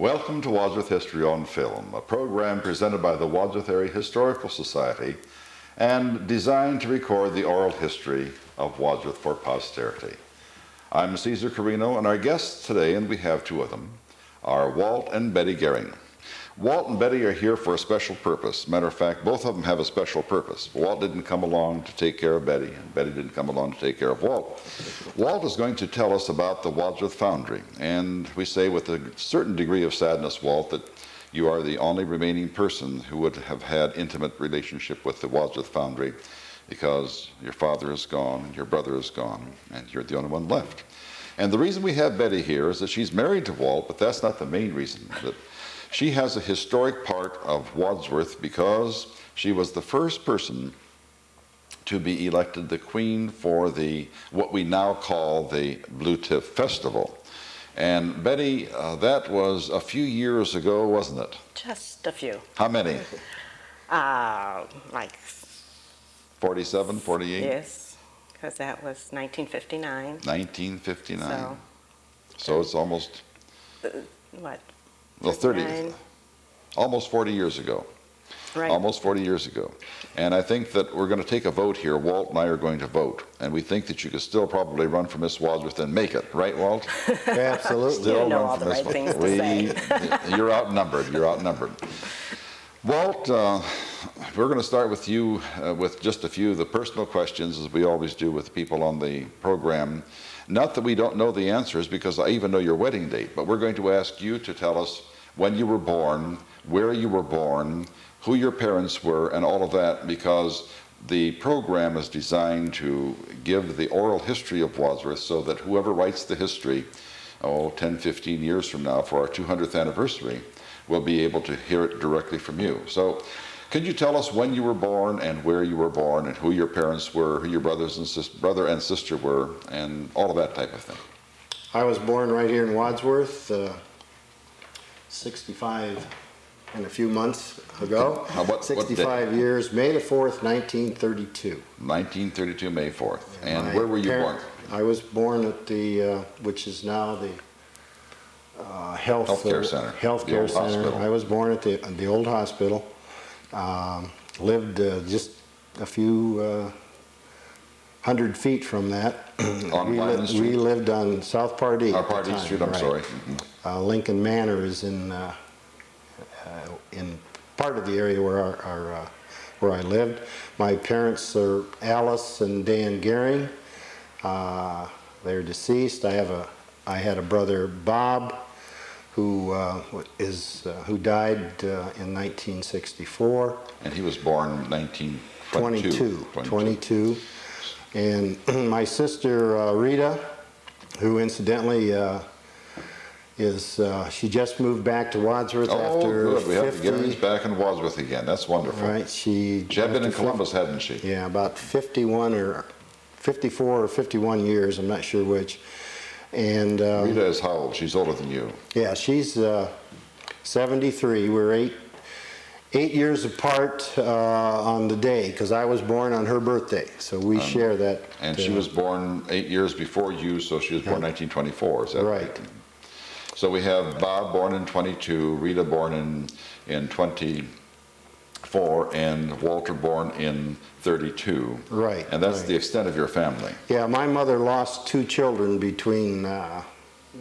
Welcome to Wadsworth History on Film, a program presented by the Wadsworth Area Historical Society and designed to record the oral history of Wadsworth for posterity. I'm Caesar Carino, and our guests today, and we have two of them, are Walt and Betty Gairing. Walt and Betty are here for a special purpose. Matter of fact, both of them have a special purpose. Walt didn't come along to take care of Betty, and Betty didn't come along to take care of Walt. Walt is going to tell us about the Wadsworth Foundry, and we say with a certain degree of sadness, Walt, that you are the only remaining person who would have had intimate relationship with the Wadsworth Foundry, because your father is gone, your brother is gone, and you're the only one left. And the reason we have Betty here is that she's married to Walt, but that's not the main reason. That she has a historic part of Wadsworth because she was the first person to be elected the queen for what we now call the Blue Tip Festival. And Betty, that was a few years ago, wasn't it? Just a few. How many? Like 47, 48? Yes, because that was 1959. 1959. So it's almost, What? well, 30, 59. almost 40 years ago. Right. Almost 40 years ago. And I think that we're going to take a vote here. Walt and I are going to vote. And we think that you could still probably run for Miss Wadsworth and make it. Right, Walt? Absolutely. Still You know run all for the Miss right things to Wadsworth. You're outnumbered. You're outnumbered. Walt, we're going to start with you with just a few of the personal questions, as we always do with people on the program. Not that we don't know the answers, because I even know your wedding date, but we're going to ask you to tell us when you were born, where you were born, who your parents were, and all of that, because the program is designed to give the oral history of Wadsworth so that whoever writes the history, 10, 15 years from now for our 200th anniversary, will be able to hear it directly from you. So could you tell us when you were born and where you were born and who your parents were, who your brother and sister were, and all of that type of thing? I was born right here in Wadsworth, 65 and a few months ago. What 65 years, May the 4th, 1932. 1932, May 4th. And where were you born? I was born at the, which is now the Healthcare Center. Healthcare Center. Hospital. I was born at the old hospital. Lived just a few 100 feet from that. On Lyman Street? We lived on South Pardee. Pardee Street, I'm sorry. Lincoln Manor is in part of the area where where I lived. My parents are Alice and Dan Gairing. They're deceased. I had a brother, Bob, who died in 1964. And he was born 1922. 22. And my sister, Rita, who incidentally she just moved back to Wadsworth after good. We have 50. the Gairings back in Wadsworth again. That's wonderful. Right. She had been in Columbus, hadn't she? Yeah, about 51 or 54 or 51 years, I'm not sure which. And Rita is how old? She's older than you. yeah, she's 73. We're eight years apart on the day, because I was born on her birthday, so we share that. And she was born 8 years before you, so she was born 1924. Is that right? So we have Bob born in 22, Rita born in 24, and Walter born in 32. Right. And that's right. the extent of your family. Yeah, my mother lost 2 children between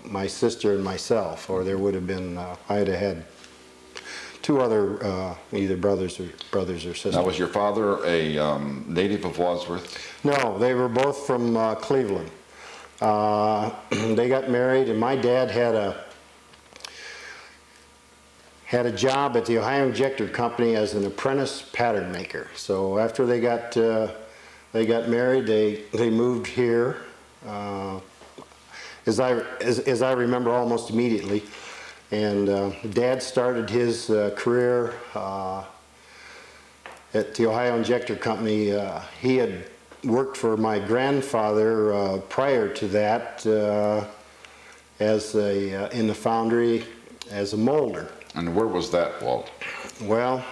my sister and myself, or there would have been, I'd have had 2 other either brothers or sisters. Now, was your father a native of Wadsworth? No, they were both from Cleveland. They got married, and my dad had a job at the Ohio Injector Company as an apprentice pattern maker. So after they got married, they moved here. As I remember, almost immediately. And Dad started his career at the Ohio Injector Company. He had worked for my grandfather prior to that in the foundry as a molder. And where was that, Walt? Well,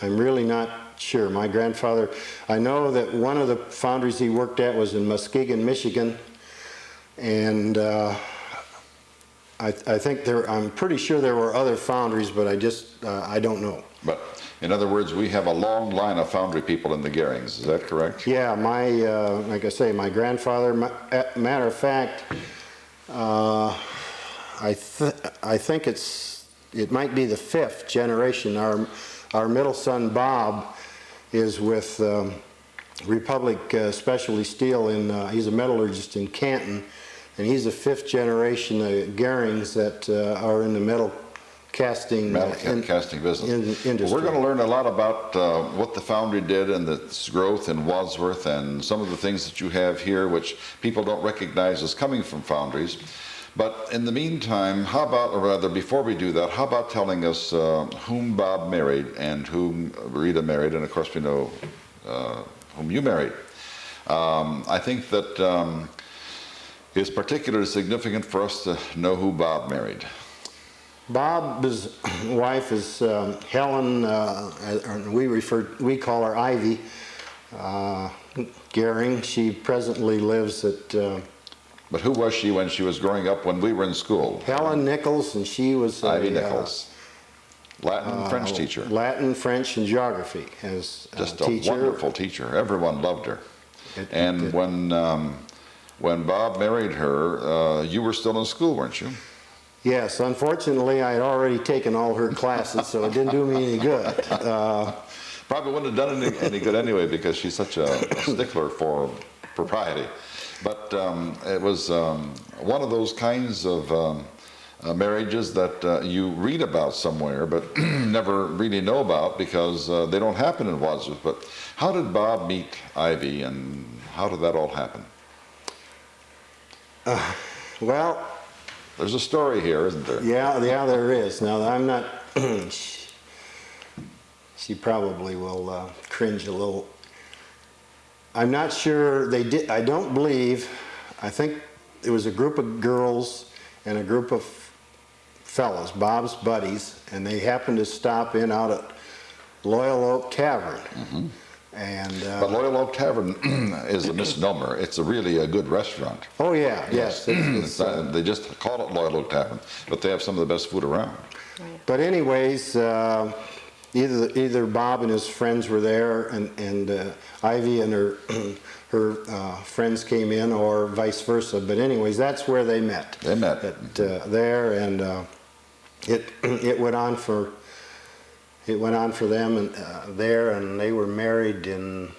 I'm really not sure. My grandfather, I know that one of the foundries he worked at was in Muskegon, Michigan, and I think I'm pretty sure there were other foundries, but I don't know. But in other words, we have a long line of foundry people in the Gairings. Is that correct? Yeah, like I say, my grandfather, matter of fact, I think it might be the 5th generation. Our middle son, Bob, is with Republic Specialty Steel. He's a metallurgist in Canton, and he's the 5th generation of Gairings that are in the metal casting casting business. Industry. Well, we're going to learn a lot about what the foundry did and its growth in Wadsworth, and some of the things that you have here which people don't recognize as coming from foundries. But in the meantime, how about, or rather before we do that, how about telling us whom Bob married and whom Rita married, and of course we know whom you married. I think that it's particularly significant for us to know who Bob married. Bob's wife is Helen, we call her Ivy Gairing. She presently lives at... But who was she when she was growing up when we were in school? Helen Nichols, and she was Ivy Nichols. Latin, French teacher. Latin, French, and geography as Just a a teacher. wonderful teacher. Everyone loved her. When Bob married her, you were still in school, weren't you? Yes, unfortunately, I had already taken all her classes, so it didn't do me any good. Probably wouldn't have done any good anyway, because she's such a stickler for propriety. But it was one of those kinds of marriages that you read about somewhere, but never really know about, because they don't happen in Wadsworth. But how did Bob meet Ivy, and how did that all happen? Well... There's a story here, isn't there? Yeah, there is. Now, I'm not... she probably will cringe a little. I'm not sure they did. I don't believe. I think it was a group of girls and a group of fellows, Bob's buddies, and they happened to stop in out at Loyal Oak Tavern. Mm-hmm. But Loyal Oak Tavern is a misnomer. It's really a good restaurant. Oh yeah, yes. They just call it Loyal Oak Tavern, but they have some of the best food around. But anyways, either Bob and his friends were there, and Ivy and her friends came in, or vice versa. But anyways, that's where they met. They met there, and it went on for. It went on for them and there, and they were married in,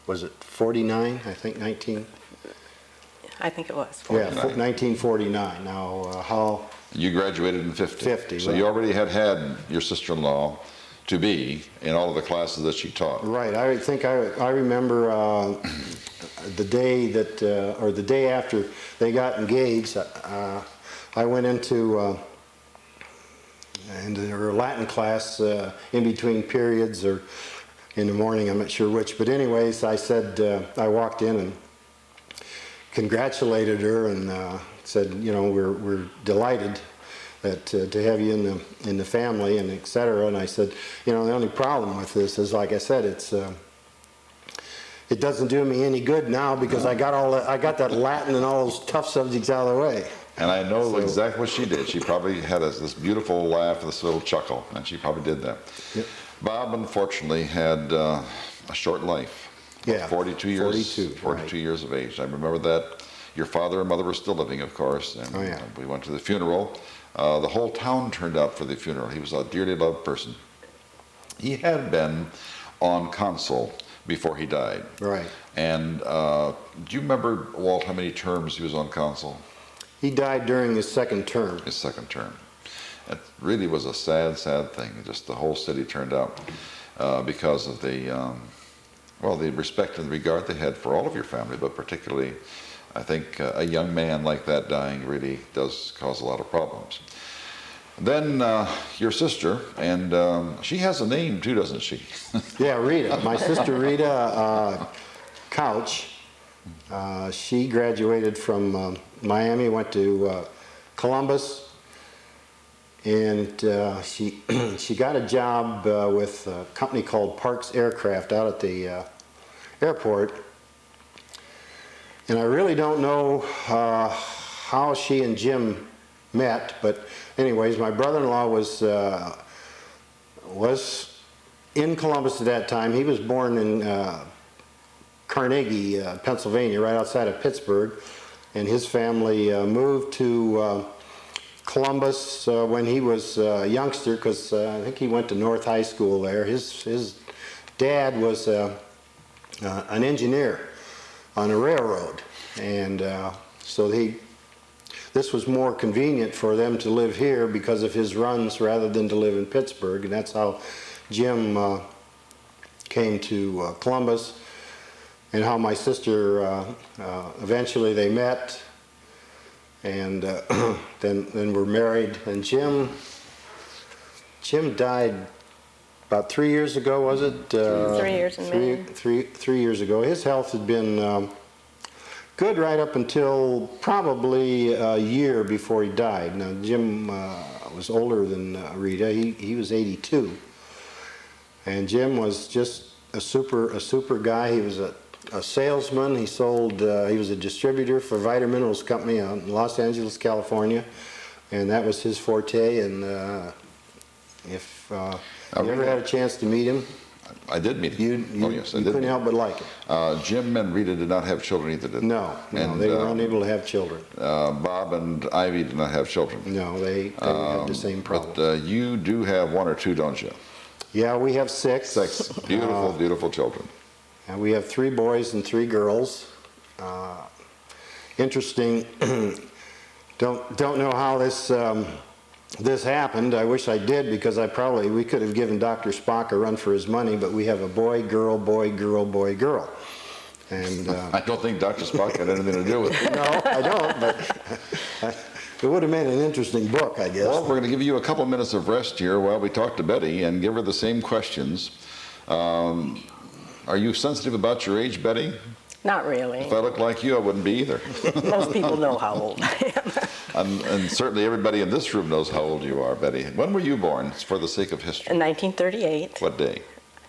was it 49? I think 19. I think it was 49. Yeah, 1949. Now, how? You graduated in 50. 50. So right. you already had your sister-in-law to be in all of the classes that she taught. Right. I think I remember the day that, or the day after they got engaged. I went into her Latin class in between periods, or in the morning, I'm not sure which. But anyways, I said, I walked in and congratulated her and said, you know, we're delighted that to have you in the family, and et cetera. And I said, you know, the only problem with this is, like I said, it doesn't do me any good now, because I got that Latin and all those tough subjects out of the way. And I know exactly what she did. She probably had this beautiful laugh, this little chuckle, and she probably did that. Yep. Bob, unfortunately, had a short life. Yeah, 42 years. 42 right. years of age. I remember that. Your father and mother were still living, of course, and we went to the funeral. The whole town turned out for the funeral. He was a dearly loved person. He had been on consul before he died. Right. And do you remember, Walt, how many terms he was on consul? He died during his second term. His second term. It really was a sad, sad thing. Just the whole city turned out because of the respect and the regard they had for all of your family, but particularly, I think, a young man like that dying really does cause a lot of problems. Then your sister, and she has a name too, doesn't she? Yeah, Rita. My sister Rita Couch. She graduated from Miami, went to Columbus, and she got a job with a company called Parks Aircraft out at the airport. And I really don't know how she and Jim met. But anyways, my brother-in-law was in Columbus at that time. He was born in Carnegie, Pennsylvania, right outside of Pittsburgh, and his family moved to Columbus when he was a youngster, because I think he went to North High School there. His dad was an engineer on a railroad, and so this was more convenient for them to live here because of his runs rather than to live in Pittsburgh, and that's how Jim came to Columbus, and how my sister eventually they met, and then were married. And Jim died about 3 years ago, was it? 3 years in May. 3 years ago. His health had been good right up until probably a year before he died. Now Jim was older than Rita. He was 82, and Jim was just a super guy. He was a salesman. He sold. He was a distributor for Vita Minerals Company out in Los Angeles, California, and that was his forte. And if you ever had a chance to meet him, I did meet him. you couldn't help but like him. Jim and Rita did not have children either, did they? No, And, they were unable to have children. Bob and Ivy did not have children. No, they had the same problem. But you do have one or two, don't you? Yeah, we have six. 6 beautiful, beautiful children. And we have 3 boys and 3 girls. Interesting. Don't know how this happened. I wish I did, because we could have given Dr. Spock a run for his money. But we have a boy, girl, boy, girl, boy, girl. And I don't think Dr. Spock had anything to do with it. no, I don't. But it would have made an interesting book, I guess. Well, we're going to give you a couple minutes of rest here while we talk to Betty and give her the same questions. Are you sensitive about your age, Betty? Not really. If I look like you, I wouldn't be either. Most people know how old I am. And certainly everybody in this room knows how old you are, Betty. When were you born, for the sake of history? In 1938, What day?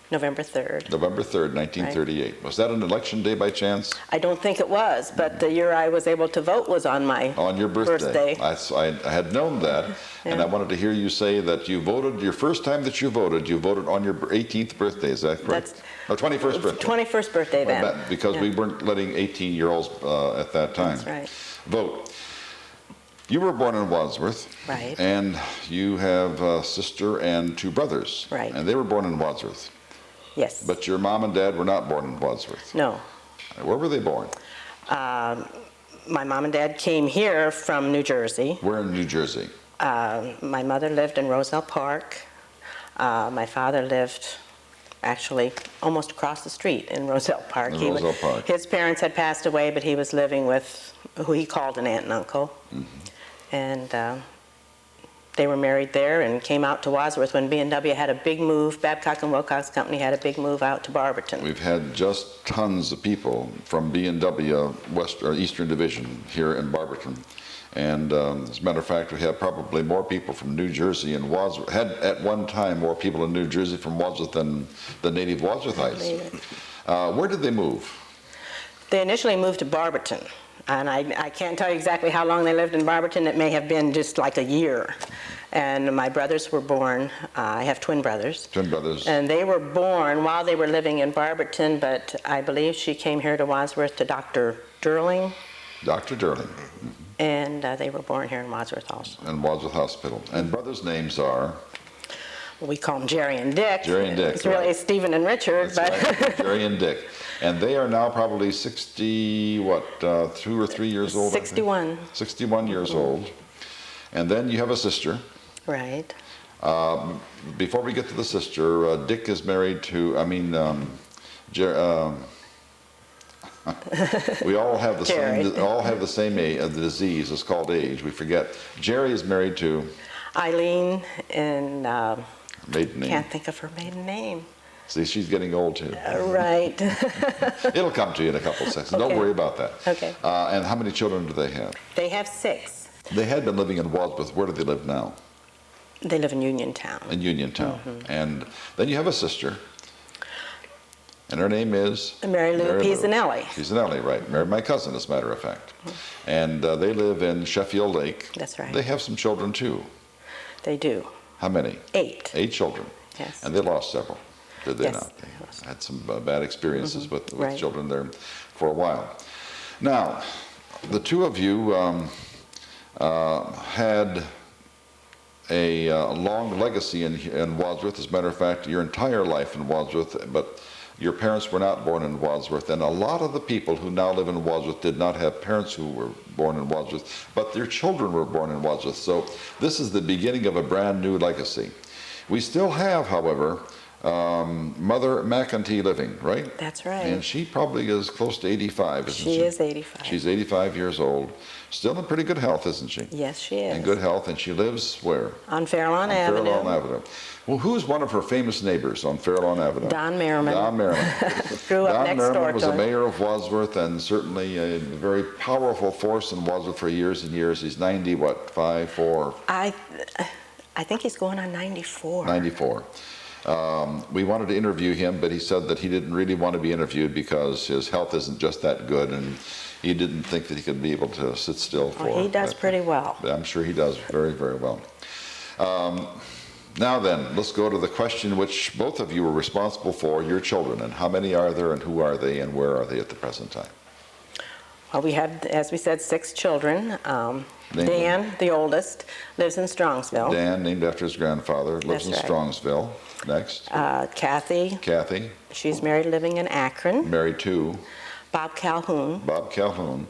November 3rd. November 3rd, 1938. Was that an election day by chance? I don't think it was, but the year I was able to vote was on my On your birthday. I had known that, and I wanted to hear you say that you voted, your first time that you voted on your 18th birthday, is that correct? No, 21st birthday. 21st birthday then. Because we weren't letting 18-year-olds at that time That's right. vote. You were born in Wadsworth. Right. And you have a sister and 2 brothers. Right. And they were born in Wadsworth. Yes. But your mom and dad were not born in Wadsworth. No. Where were they born? My mom and dad came here from New Jersey. Where in New Jersey? My mother lived in Roselle Park. My father lived actually almost across the street in Roselle Park. In Roselle Park. His parents had passed away, but he was living with who he called an aunt and uncle. Mm-hmm. And they were married there and came out to Wadsworth when B&W had a big move. Babcock and Wilcox Company had a big move out to Barberton. We've had just tons of people from B&W Eastern Division here in Barberton. And as a matter of fact, we have probably more people from New Jersey and Wadsworth, had at one time more people in New Jersey from Wadsworth than the native Wadsworthites. Where did they move? They initially moved to Barberton. And I can't tell you exactly how long they lived in Barberton. It may have been just like a year. And my brothers were born. I have twin brothers. Twin brothers. And they were born while they were living in Barberton, but I believe she came here to Wadsworth to Dr. Durling. Dr. Durling. And they were born here in Wadsworth also. And Wadsworth Hospital. And brothers' names are? We call them Jerry and Dick. Jerry and Dick. It's really Stephen and Richard. That's but right. Jerry and Dick. And they are now probably 2 or 3 years old? 61. 61 years old. And then you have a sister. Right. Before we get to the sister, Dick is married to, we all have the same age. The disease is called age. We forget. Jerry is married to Eileen, and maiden name. can't think of her maiden name. See, she's getting old too. Right. It'll come to you in a couple of seconds. Okay. Don't worry about that. Okay. And how many children do they have? They have 6. They had been living in Wadsworth. Where do they live now? They live in Uniontown. In Uniontown. And then you have a sister. And her name is? Mary Lou Pisanelli. Pisanelli, right. Married my cousin, as a matter of fact. And they live in Sheffield Lake. That's right. They have some children, too. They do. How many? 8. 8 children. Yes. And they lost several, did they Yes, not? they lost. Had some bad experiences with Right. children there for a while. Now, the two of you had a long legacy in Wadsworth. As a matter of fact, your entire life in Wadsworth, but your parents were not born in Wadsworth. And a lot of the people who now live in Wadsworth did not have parents who were born in Wadsworth, but their children were born in Wadsworth. So this is the beginning of a brand new legacy. We still have, however, Mother McEntee living, right? That's right. And she probably is close to 85, isn't she? She is 85. She's 85 years old. Still in pretty good health, isn't she? Yes, she is. In good health, and she lives where? On Fairlawn Avenue. Fairlawn Avenue. Well, who's one of her famous neighbors on Fairlawn Avenue? Don Merriman. Don Merriman. Grew up Don next Merriman door was to the him. mayor of Wadsworth and certainly a very powerful force in Wadsworth for years and years. He's 90, what, 5, 4? I think he's going on 94. 94. We wanted to interview him, but he said that he didn't really want to be interviewed because his health isn't just that good, and he didn't think that he could be able to sit still for. Well, he does pretty well. I'm sure he does very, very well. Now then, let's go to the question which both of you were responsible for, your children, and how many are there, and who are they, and where are they at the present time? Well, we have, as we said, 6 children. Name Dan, the oldest, lives in Strongsville. Dan, named after his grandfather, lives in That's right. Strongsville. Next. Kathy, Kathy, she's married, living in Akron. married to Bob Calhoun. Bob Calhoun.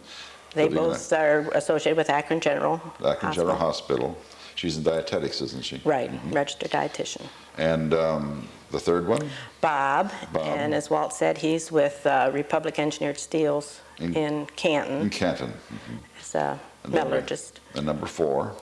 They living in both are associated with Akron General Akron General Hospital. She's in dietetics, isn't she? Right, registered dietitian. And the third one? Bob, Bob. and as Walt said, he's with Republic Engineered Steels in In Canton. Canton. He's a metallurgist. And number 4?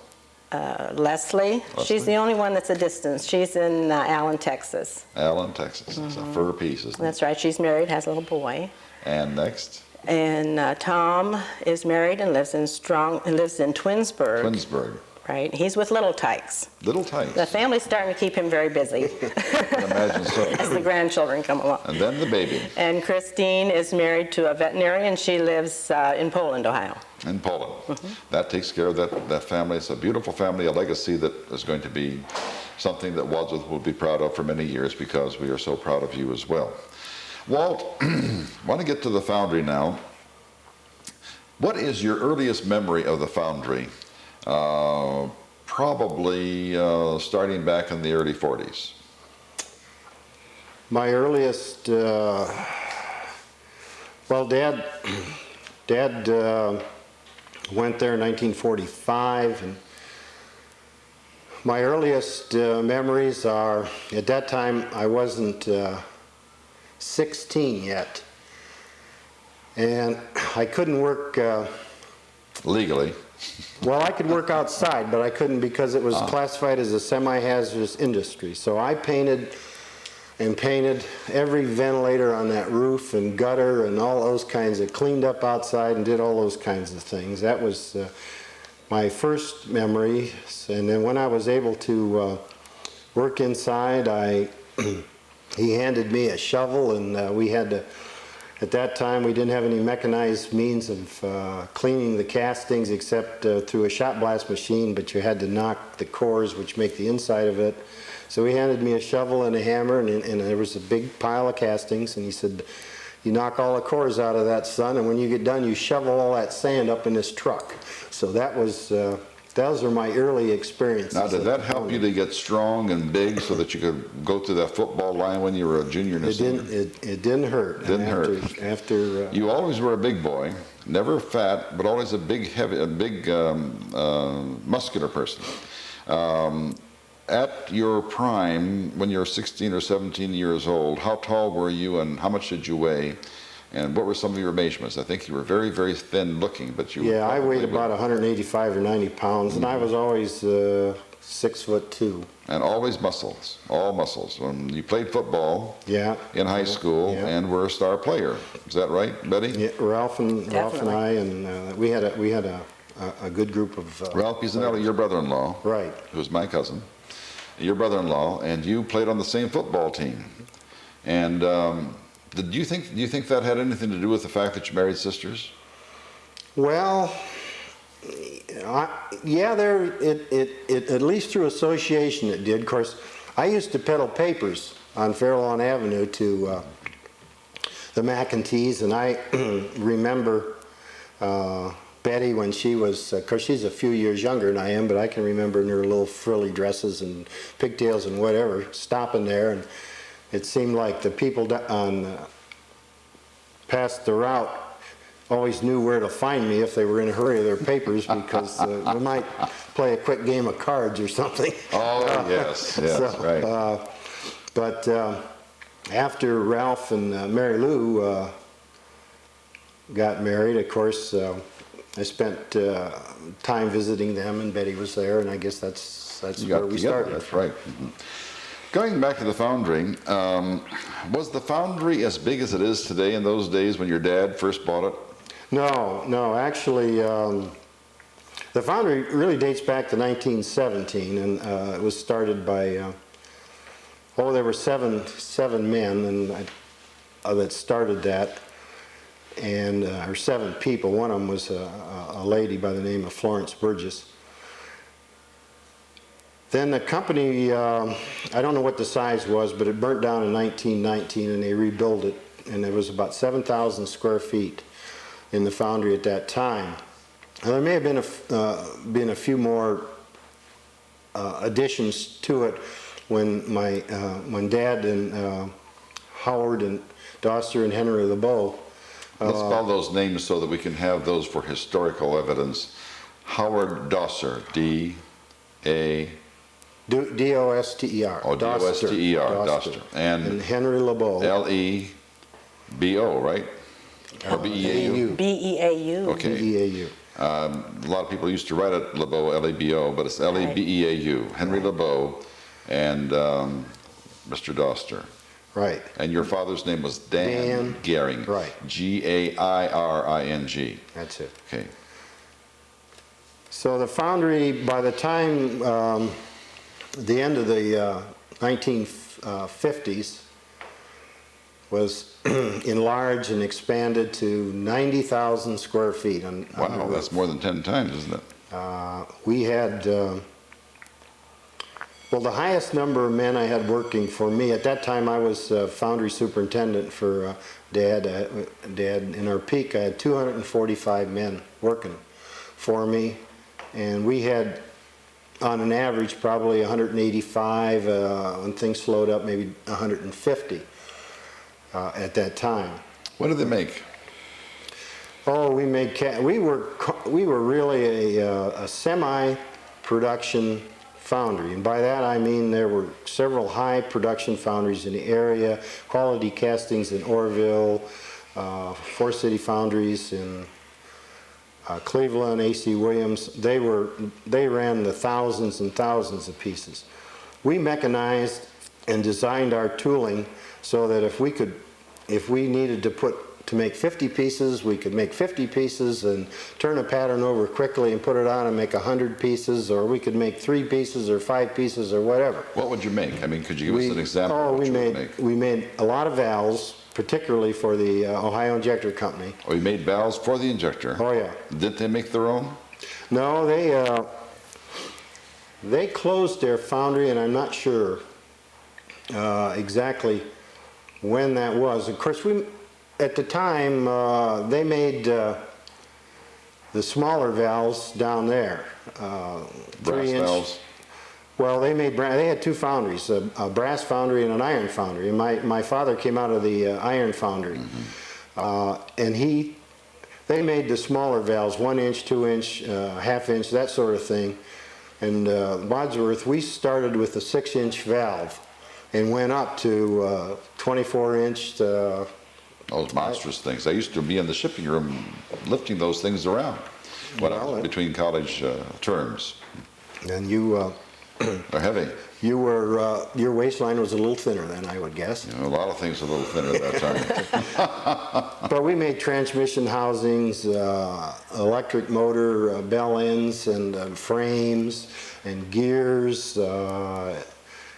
Leslie, she's Leslie. the only one that's a distance. She's in Allen, Texas. Allen, Texas. It's a fur piece, isn't it? That's right, she's married, has a little boy. And next? And Tom is married and lives in Twinsburg. Twinsburg. Right, he's with Little Tykes. Little Tykes. The family's starting to keep him very busy I can imagine so. as the grandchildren come along. And then the baby And Christine is married to a veterinarian. She lives in Poland, Ohio. in Poland. That takes care of that family. It's a beautiful family, a legacy that is going to be something that Wadsworth will be proud of for many years because we are so proud of you as well. Walt, I want to get to the foundry now. What is your earliest memory of the foundry? Probably starting back in the early 40s. My earliest, well, Dad went there in 1945, and my earliest memories are, at that time I wasn't 16 yet, and I couldn't work, Legally. well, I could work outside, but I couldn't because it was classified as a semi-hazardous industry. So I painted and painted every ventilator on that roof and gutter and all those kinds of, cleaned up outside and did all those kinds of things. That was my first memory. And then when I was able to work inside, he handed me a shovel, and we had to, at that time we didn't have any mechanized means of cleaning the castings except through a shot blast machine, but you had to knock the cores which make the inside of it. So he handed me a shovel and a hammer, and there was a big pile of castings, and he said, "You knock all the cores out of that, son, and when you get done you shovel all that sand up in this truck." So that was those are my early experiences. Now, did that help you to get strong and big so that you could go to that football line when you were a junior and a senior? It didn't hurt. Didn't hurt. After You always were a big boy, never fat, but always a big, muscular person. At your prime, when you were 16 or 17 years old, how tall were you and how much did you weigh? And what were some of your measurements? I think you were very, very thin looking, but you were I weighed probably about 185 or 90 pounds, and I was always 6'2". And always muscles, all muscles. When you played football Yeah. in high school Yeah. and were a star player. Is that right, Betty? Yeah, Ralph and Definitely. I, and we had a good group of. Ralph Pisanelli, your brother-in-law, Right. who's my cousin, your brother-in-law, and you played on the same football team. And Do you think that had anything to do with the fact that you married sisters? Well, yeah, at least through association it did. Of course, I used to peddle papers on Fairlawn Avenue to the McEntees, and I remember Betty when she was, of course she's a few years younger than I am, but I can remember in her little frilly dresses and pigtails and whatever, stopping there, and it seemed like the people on past the route always knew where to find me if they were in a hurry of their papers, because we might play a quick game of cards or something. Oh, yes, right. But after Ralph and Mary Lou got married, of course, I spent time visiting them, and Betty was there, and I guess that's where we started. That's right. Mm-hmm. Going back to the foundry, was the foundry as big as it is today in those days when your dad first bought it? No, actually, the foundry really dates back to 1917, and it was started by, there were seven men and that started that, and or 7 people. One of them was a lady by the name of Florence Burgess. Then the company, I don't know what the size was, but it burnt down in 1919, and they rebuilt it, and it was about 7,000 square feet in the foundry at that time. And there may have been a few more additions to it when Dad and Howard and Doster and Henry LeBeau. Let's spell those names so that we can have those for historical evidence. Howard Doster, D-A... D-O-S-T-E-R. Oh, D-O-S-T-E-R, Doster. And Henry LeBeau. L-E-B-O, right? Or B-E-A-U? B-E-A-U. Okay. B-E-A-U. A lot of people used to write it LeBeau, L-E-B-O, but it's L-E-B-E-A-U. Henry LeBeau and Mr. Doster. Right. And your father's name was Dan Gairing. Right. G-A-I-R-I-N-G. That's it. Okay. So the foundry, by the time the end of the 1950s, was enlarged and expanded to 90,000 square feet. Wow, that's more than 10 times, isn't it? We had, well, the highest number of men I had working for me, at that time I was foundry superintendent for Dad. In our peak, I had 245 men working for me, and we had, on an average, probably 185, when things slowed up, maybe 150 at that time. What did they make? Oh, we made we were really a semi-production foundry, and by that I mean there were several high production foundries in the area. Quality Castings in Orville, Four City Foundries in Cleveland, A.C. Williams. They ran the thousands and thousands of pieces. We mechanized and designed our tooling so that if we needed to make 50 pieces, we could make 50 pieces and turn a pattern over quickly and put it on and make 100 pieces, or we could make 3 pieces or 5 pieces or whatever. What would you make? I mean, could you give us an example of what you would make? We made a lot of valves, particularly for the Ohio Injector Company. Oh, you made valves for the injector? Oh, yeah. Did they make their own? No, they closed their foundry, and I'm not sure exactly when that was. Of course, at the time, they made the smaller valves down there. Brass valves? Well, they had 2 foundries, a brass foundry and an iron foundry. And my father came out of the iron foundry. Mm-hmm. And they made the smaller valves, 1 inch, 2 inch, half inch, that sort of thing. And Wadsworth, we started with a 6-inch valve and went up to 24-inch. Those monstrous things. I used to be in the shipping room lifting those things around between college terms. And you... They're heavy. Your waistline was a little thinner then, I would guess. A lot of things were a little thinner at that time. But we made transmission housings, electric motor bell ends and frames and gears.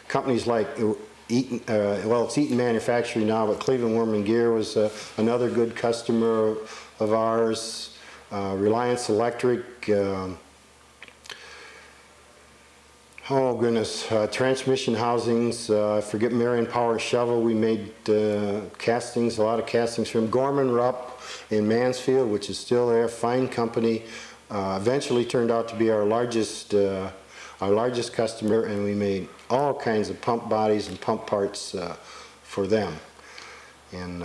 Companies like Eaton, well, it's Eaton Manufacturing now, but Cleveland Worm and Gear was another good customer of ours. Reliance Electric, oh goodness, transmission housings, I forget Marion Power Shovel. We made castings, a lot of castings from Gorman Rupp in Mansfield, which is still there, fine company. Eventually turned out to be our largest customer, and we made all kinds of pump bodies and pump parts for them. And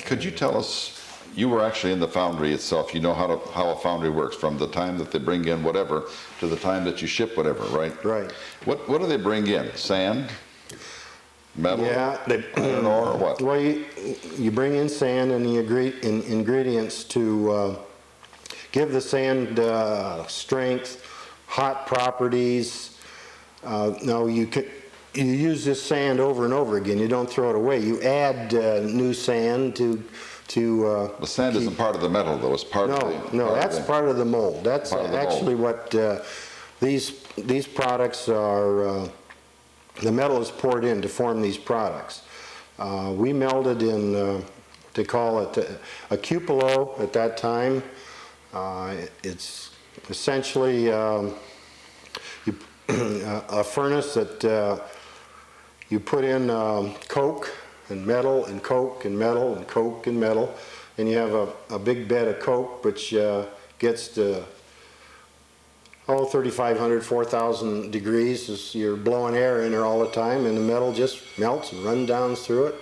Could you tell us, you were actually in the foundry itself, you know how a foundry works, from the time that they bring in whatever to the time that you ship whatever, right? Right. What do they bring in? Sand? Metal? Yeah, iron ore, or what? Well, you bring in sand and the ingredients to give the sand strength, hot properties. Now you use this sand over and over again. You don't throw it away. You add new sand to The sand isn't part of the metal, though. It's part of the... No, that's part of the mold. That's actually mold. what these products are. The metal is poured in to form these products. We melted in, they call it a cupola at that time. It's essentially a furnace that you put in coke and metal and coke and metal and coke and metal, and you have a big bed of coke which gets to 3,500, 4,000 degrees. As you're blowing air in there all the time, and the metal just melts and runs down through it.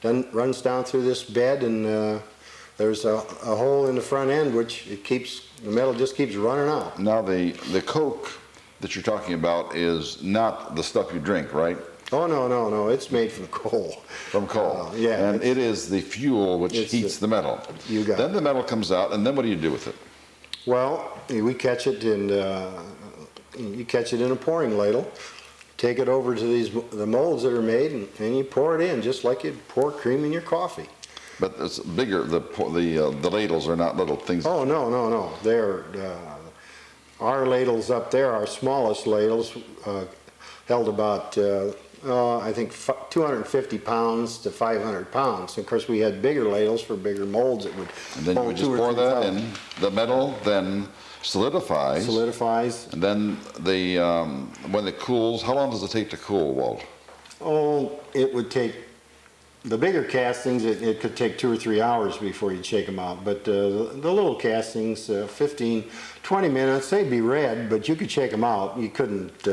Then runs down through this bed, and there's a hole in the front end which the metal just keeps running out. Now the coke that you're talking about is not the stuff you drink, right? Oh, no, it's made from coal. From coal. Yeah. And it is the fuel which heats the metal. You got Then it. the metal comes out, and then what do you do with it? Well, we catch it in, you catch it in a pouring ladle, take it over to the molds that are made, and you pour it in just like you'd pour cream in your coffee. But it's bigger, the ladles are not little things. Oh, no. They're, our ladles up there, our smallest ladles, held about, I think 250 pounds to 500 pounds. And of course, we had bigger ladles for bigger molds that would And then you would just pour that in. The metal then solidifies. Solidifies. And then when it cools, how long does it take to cool, Walt? Oh, it would take, the bigger castings, it could take 2 or 3 hours before you'd shake them out. But the little castings, 15, 20 minutes, they'd be red, but you could shake them out. You couldn't...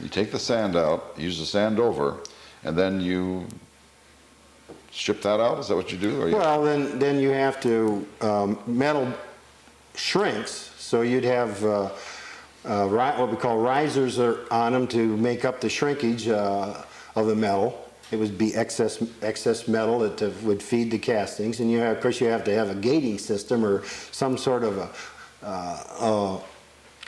You take the sand out, use the sand over, and then you ship that out? Is that what you do? Or well, then you have to, metal shrinks, so you'd have what we call risers on them to make up the shrinkage of the metal. It would be excess metal that would feed the castings, and of course you have to have a gating system or some sort of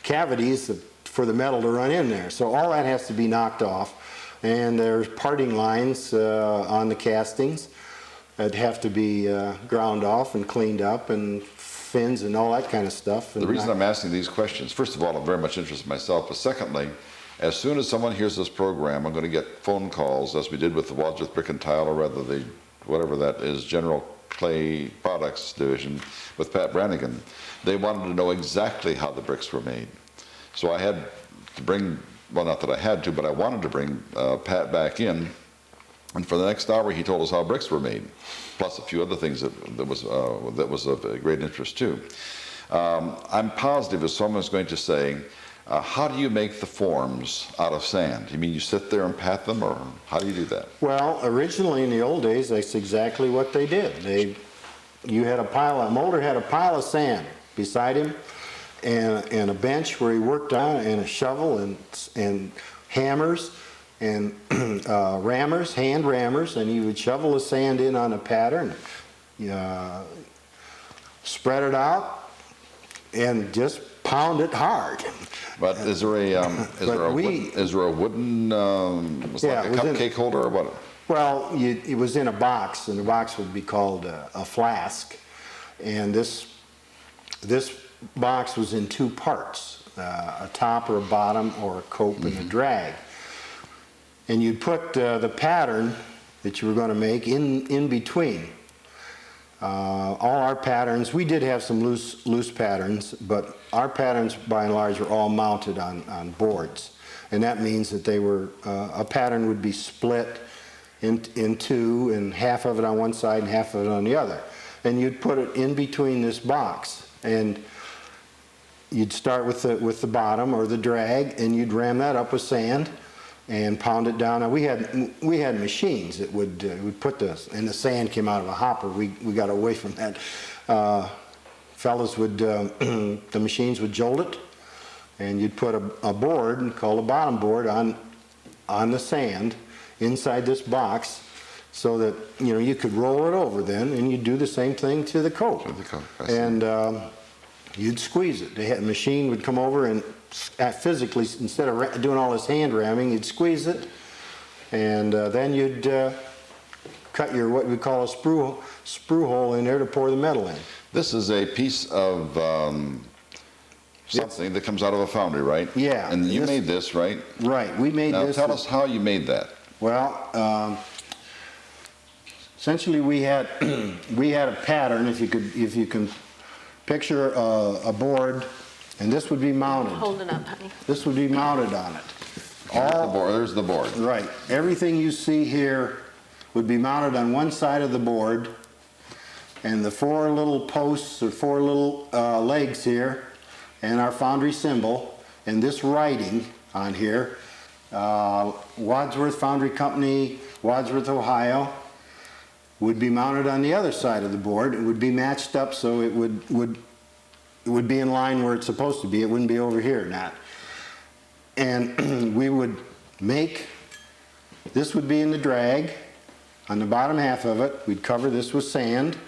cavities for the metal to run in there. So all that has to be knocked off, and there's parting lines on the castings that have to be ground off and cleaned up, and fins and all that kind of stuff. The reason I'm asking these questions, first of all, I'm very much interested myself, but secondly, as soon as someone hears this program, I'm going to get phone calls, as we did with the Wadsworth Brick and Tile, or rather the, whatever that is, General Clay Products Division with Pat Brannigan. They wanted to know exactly how the bricks were made. So I had to bring, well, not that I had to, but I wanted to bring Pat back in, and for the next hour he told us how bricks were made, plus a few other things that was of great interest too. I'm positive if someone's going to say, how do you make the forms out of sand? You mean you sit there and pat them, or how do you do that? Well, originally in the old days, that's exactly what they did. You had a molder had a pile of sand beside him, and a bench where he worked on, and a shovel and hammers and rammers, hand rammers, and he would shovel the sand in on a pattern, spread it out, and just pound it hard. But is there a wooden like a cupcake holder or what? Well, it was in a box, and the box would be called a flask, and this box was in 2 parts, a top or a bottom, or a cope and a drag. and you'd put the pattern that you were going to make in between. All our patterns, we did have some loose patterns, but our patterns by and large were all mounted on boards. And that means that they were, a pattern would be split in two, and half of it on one side and half of it on the other. And you'd put it in between this box, and you'd start with the bottom or the drag, and you'd ram that up with sand and pound it down. Now we had machines that would put this, and the sand came out of a hopper. We got away from that. Fellas would the machines would jolt it, and you'd put a board called a bottom board on the sand inside this box, so that you could roll it over then, and you'd do the same thing to the coat. And you'd squeeze it. A machine would come over and physically, instead of doing all this hand ramming, you'd squeeze it, and then you'd cut your what we call a sprue hole in there to pour the metal in. This is a piece of something that comes out of a foundry, right? Yeah. And you made this, right? Right. We made this. Now tell us how you made that. Well, essentially we had a pattern. If you can picture a board, and this would be mounted. Hold it up, honey. This would be mounted on it. There's the board. Right. Everything you see here would be mounted on one side of the board, and the four little posts or four little legs here, and our foundry symbol, and this writing on here, Wadsworth Foundry Company, Wadsworth, Ohio, would be mounted on the other side of the board. It would be matched up so it would be in line where it's supposed to be. It wouldn't be over here, not. And we would make, this would be in the drag. On the bottom half of it, we'd cover this with sand,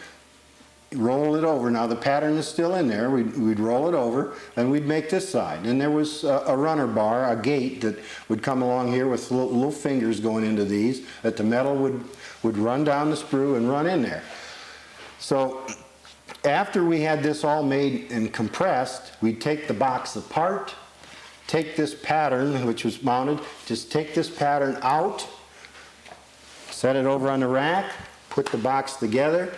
roll it over. Now the pattern is still in there. We'd roll it over, and we'd make this side. And there was a runner bar, a gate that would come along here with little fingers going into these, that the metal would run down the sprue and run in there. So after we had this all made and compressed, we'd take the box apart, take this pattern, which was mounted, just take this pattern out, set it over on the rack, put the box together,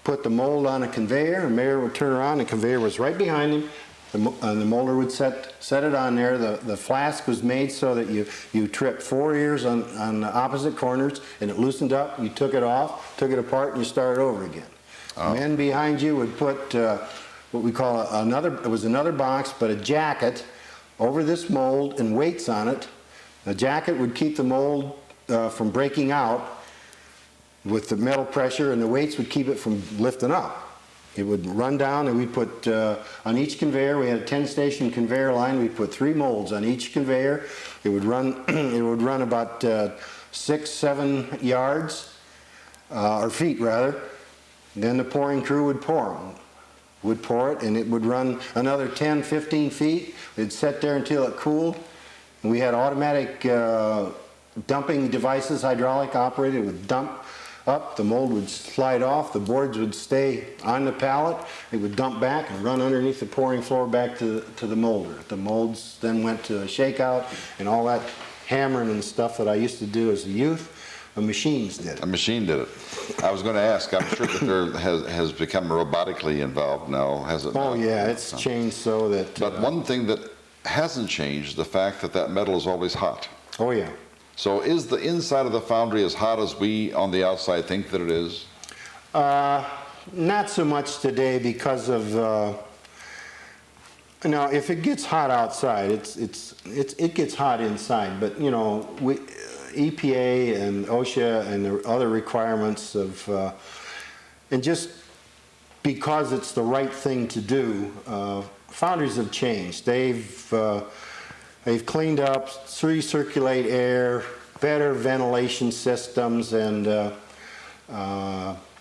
put the mold on a conveyor, and Mayor would turn around, the conveyor was right behind him, and the molder would set it on there. The flask was made so that you tripped 4 ears on the opposite corners, and it loosened up, you took it off, took it apart, and you started over again. Oh. Men behind you would put what we call another box, but a jacket over this mold and weights on it. The jacket would keep the mold from breaking out with the metal pressure, and the weights would keep it from lifting up. It would run down, and we put on each conveyor, we had a 10-station conveyor line. We put 3 molds on each conveyor. It would run about 6-7 yards, or feet rather. Then the pouring crew would pour it, and it would run another 10-15 feet. It'd sit there until it cooled. And we had automatic dumping devices, hydraulic operated. It would dump up, the mold would slide off, the boards would stay on the pallet, it would dump back and run underneath the pouring floor back to the molder. The molds then went to a shakeout, and all that hammering and stuff that I used to do as a youth, the machines did it. A machine did it. I was going to ask, I'm sure that there has become robotically involved now, has it not? Oh yeah, it's changed so that... But one thing that hasn't changed, the fact that metal is always hot. Oh yeah. So is the inside of the foundry as hot as we on the outside think that it is? Not so much today because of, now if it gets hot outside, it gets hot inside, but EPA and OSHA and the other requirements of, and just because it's the right thing to do, foundries have changed. They've cleaned up, recirculate air, better ventilation systems, and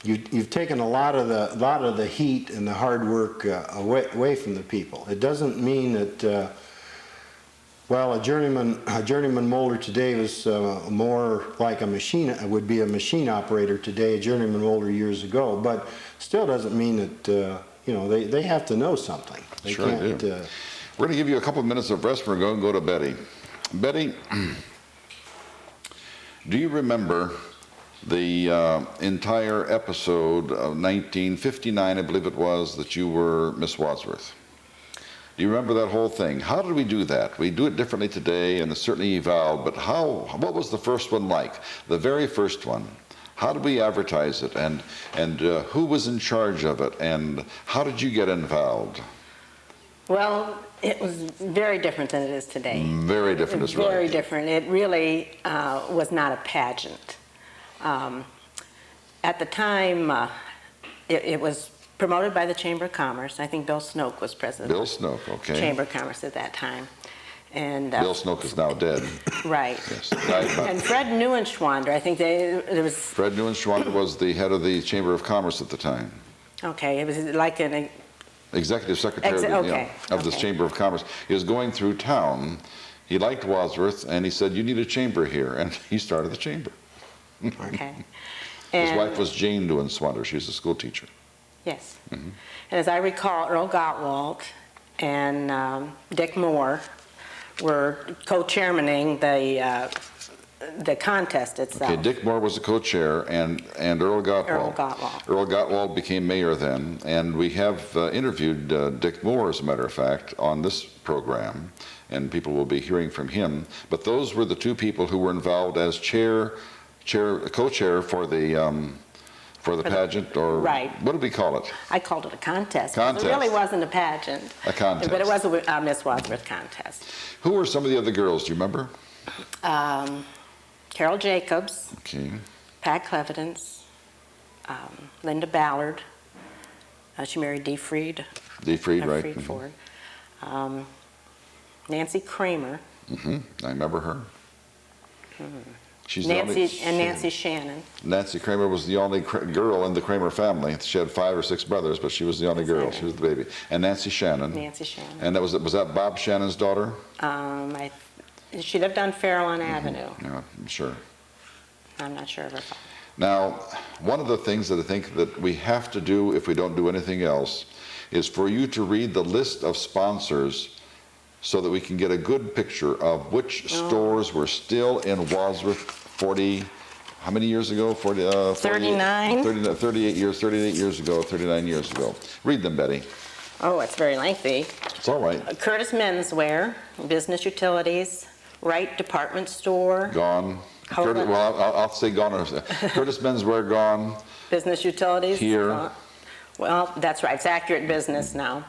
you've taken a lot of the heat and the hard work away from the people. It doesn't mean that well, a journeyman molder today was more like a machine. Would be a machine operator today. A journeyman molder years ago, but still doesn't mean that they have to know something. They sure can't, do. We're going to give you a couple of minutes of rest. We're going to go to Betty. Betty, Do you remember the entire episode of 1959, I believe it was, that you were Miss Wadsworth? Do you remember that whole thing? How did we do that? We do it differently today, and it's certainly evolved, but what was the first one like? The very first one. How did we advertise it, and who was in charge of it, and how did you get involved? Well, it was very different than it is today. Very different is right. Very different. It really was not a pageant. At the time, it was promoted by the Chamber of Commerce. I think Bill Snoke was president. Bill Snoke, okay. Chamber of Commerce at that time. And Bill Snoke is now dead. Right. Yes. And Fred Neuenschwander, I think there was... Fred Neuenschwander was the head of the Chamber of Commerce at the time. Okay, it was like an... Executive Secretary of the Chamber of Commerce. He was going through town. He liked Wadsworth, and he said, "You need a chamber here," and he started the chamber. Okay. His wife was Jane Neuenschwander. She was a school teacher. Yes. And as I recall, Earl Gottwald and Dick Moore were co-chairmaning the contest itself. Okay, Dick Moore was the co-chair, and Earl Gottwald. Earl Gottwald. Earl Gottwald became mayor then, and we have interviewed Dick Moore, as a matter of fact, on this program, and people will be hearing from him. But those were the two people who were involved as co-chair for the pageant, or right. What did we call it? I called it a contest. Contest. It really wasn't a pageant. A contest. But it was a Miss Wadsworth contest. Who were some of the other girls? Do you remember? Carol Jacobs, Okay. Pat Clevedence, Linda Ballard. She married D. Fried. D. Fried, right? Fried Ford. Nancy Kramer. I remember her. She's Nancy Shannon. Nancy Kramer was the only girl in the Kramer family. She had 5 or 6 brothers, but she was the only girl. She was the baby. And Nancy Shannon. Nancy Shannon. And was that Bob Shannon's daughter? She lived on Farallon Avenue. Yeah, I'm sure. I'm not sure of her father. Now, one of the things that I think that we have to do, if we don't do anything else, is for you to read the list of sponsors so that we can get a good picture of which stores were still in Wadsworth 40, how many years ago? 39. 38 years ago, 39 years ago. Read them, Betty. Oh, it's very lengthy. It's all right. Curtis Menswear, Business Utilities, Wright Department Store. Gone. I'll say gone. Curtis Menswear, gone. Business Utilities. Here. Well, that's right. It's Accurate Business now.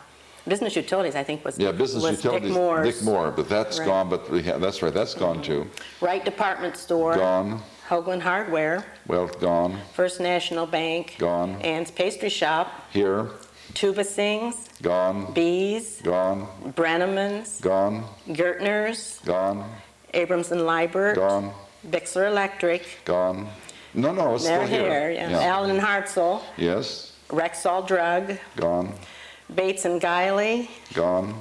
Business Utilities, I think, was Business Utilities. Dick Moore's. Dick Moore, but that's right. gone. But that's right. That's gone too. Wright Department Store. Gone. Hoagland Hardware. Well, gone. First National Bank. Gone. Ann's Pastry Shop. Here. Tuba Sings. Gone. Bees. Gone. Brenneman's. Gone. Gertner's. Gone. Abrams and Liebert. Gone. Bixler Electric. Gone. No, it's They're still here. Yeah. Allen and Hartzell. Yes. Rexall Drug. Gone. Bates and Guiley. Gone.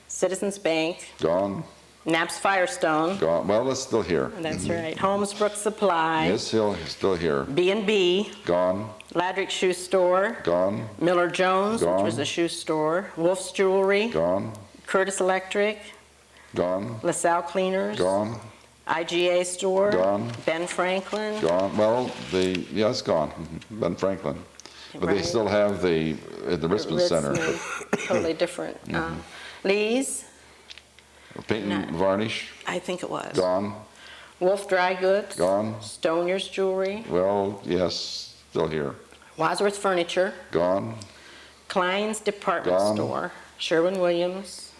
Citizens Bank. Gone. Knapp's Firestone. Gone. Well, it's still here. That's right. Holmesbrook Supply. It's still here. B&B. Gone. Ladrick Shoe Store. Gone. Miller Jones, Gone. which was a shoe store. Wolf's Jewelry. Gone. Curtis Electric. Gone. LaSalle Cleaners. Gone. IGA Store. Gone. Ben Franklin. Gone. Well, it's gone. Ben Franklin. But they Right. still have the Richmond Center. Totally different. Lee's, Paint and varnish. I think it was. Gone. Wolf Dry Goods. Gone. Stonier's Jewelry. Well, yes, still here. Wadsworth Furniture. Gone. Klein's Department Gone. Store. Sherwin-Williams.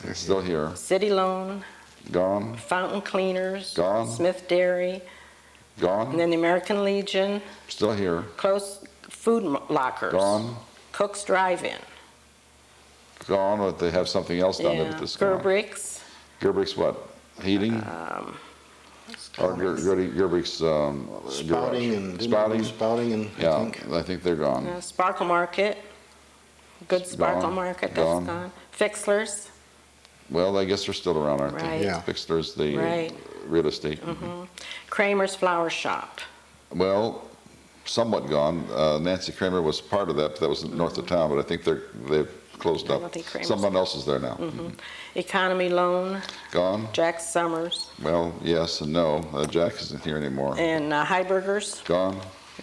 It's still here. City Loan. Gone. Fountain Cleaners. Gone. Smith Dairy. And Gone. then the American Legion. Still here. Close Food Lockers. Gone. Cook's Drive-In. Gone, but they have something else down there, but this is gone. Gerbrick's. Gerbrick's what? Heating? Or Gerbrick's Spouting and Spouting? Spouting and Yeah, I think they're gone. Sparkle Market. Good Sparkle Gone. Market, Gone. that's gone. Fixlers. Well, I guess they're still around, aren't they? Right. Yeah. Fixler's the Right. real estate. Kramer's Flower Shop. Well, somewhat gone. Nancy Kramer was part of that, but that was north of town, but I think they've closed up. Timothy Kramer's Someone else is there now. Economy Loan, Gone? Jack Summers, Well, yes and no. Jack isn't here anymore. and Heiberger's. Gone?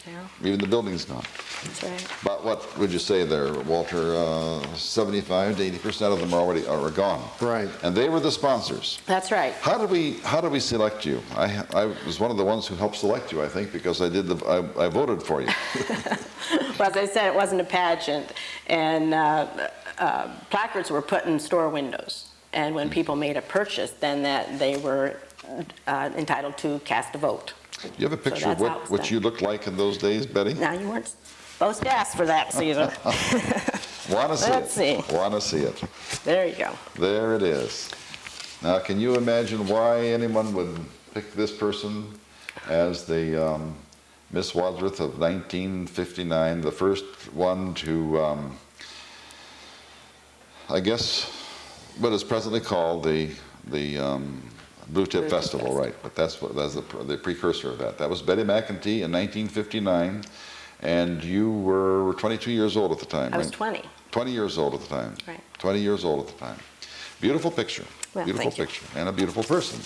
Yeah, Even the building's gone. that's right. But what would you say there, Walter? 75 to 80% of them are gone. Right. And they were the sponsors. That's right. How do we select you? I was one of the ones who helped select you, I think, because I voted for you. Well, as I said, it wasn't a pageant, and placards were put in store windows. And when people made a purchase, then they were entitled to cast a vote. Do you have a picture of that's how it's what done. you looked like in those days, Betty? Now, you weren't supposed to ask for that, Caesar. Want to see Let's it? see. Want to see it? There you go. There it is. Now, can you imagine why anyone would pick this person as the Miss Wadsworth of 1959, the first one to, I guess, what is presently called the Blue Tip Festival, right? But that's the precursor of that. That was Betty McEntee in 1959, and you were 22 years old at the time, I was right? 20. 20 years old at the time. Right. 20 years old at the time. Beautiful picture. Well, Beautiful thank you. picture. And a beautiful person.